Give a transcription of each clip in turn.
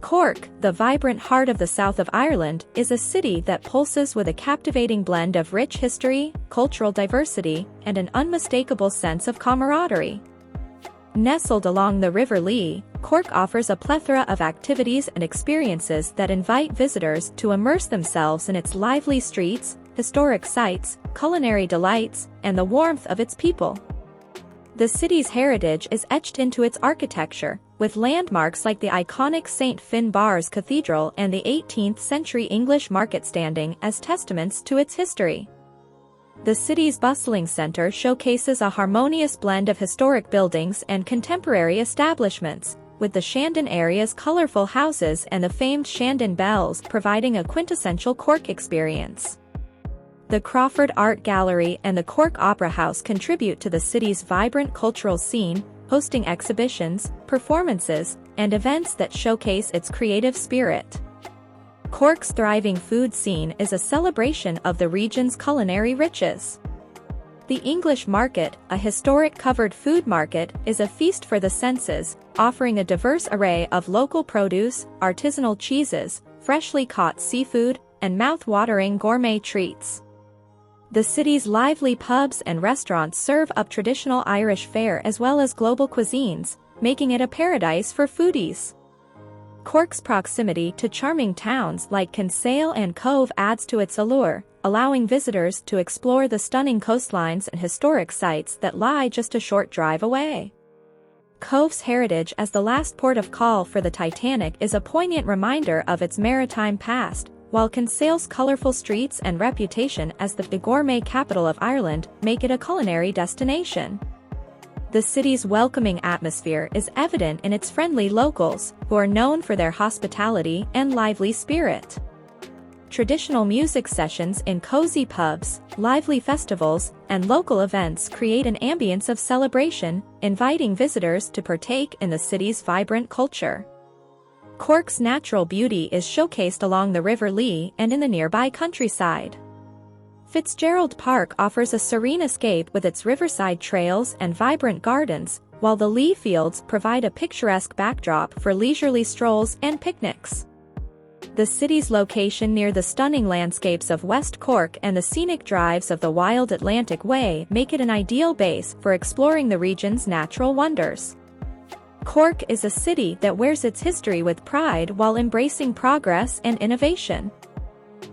Cork, the vibrant heart of the south of Ireland, is a city that pulses with a captivating blend of rich history, cultural diversity, and an unmistakable sense of camaraderie. Nestled along the River Lee, Cork offers a plethora of activities and experiences that invite visitors to immerse themselves in its lively streets, historic sites, culinary delights, and the warmth of its people. The city's heritage is etched into its architecture, with landmarks like the iconic St. Finbarr's Cathedral and the 18th-century English market standing as testaments to its history. The city's bustling center showcases a harmonious blend of historic buildings and contemporary establishments, with the Shandon area's colorful houses and the famed Shandon Bells providing a quintessential Cork experience. The Crawford Art Gallery and the Cork Opera House contribute to the city's vibrant cultural scene, hosting exhibitions, performances, and events that showcase its creative spirit. Cork's thriving food scene is a celebration of the region's culinary riches. The English Market, a historic covered food market, is a feast for the senses, offering a diverse array of local produce, artisanal cheeses, freshly caught seafood, and mouth-watering gourmet treats. The city's lively pubs and restaurants serve up traditional Irish fare as well as global cuisines, making it a paradise for foodies. Cork's proximity to charming towns like Kinsale and Cove adds to its allure, allowing visitors to explore the stunning coastlines and historic sites that lie just a short drive away. Cove's heritage as the last port of call for the Titanic is a poignant reminder of its maritime past, while Kinsale's colorful streets and reputation as the gourmet capital of Ireland make it a culinary destination. The city's welcoming atmosphere is evident in its friendly locals, who are known for their hospitality and lively spirit. Traditional music sessions in cozy pubs, lively festivals, and local events create an ambience of celebration, inviting visitors to partake in the city's vibrant culture. Cork's natural beauty is showcased along the River Lee and in the nearby countryside. Fitzgerald Park offers a serene escape with its riverside trails and vibrant gardens, while the Lee Fields provide a picturesque backdrop for leisurely strolls and picnics. The city's location near the stunning landscapes of West Cork and the scenic drives of the Wild Atlantic Way make it an ideal base for exploring the region's natural wonders. Cork is a city that wears its history with pride while embracing progress and innovation.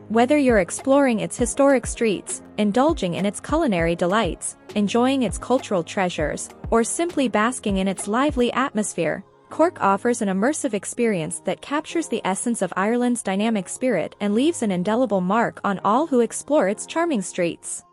Whether you're exploring its historic streets, indulging in its culinary delights, enjoying its cultural treasures, or simply basking in its lively atmosphere, Cork offers an immersive experience that captures the essence of Ireland's dynamic spirit and leaves an indelible mark on all who explore its charming streets.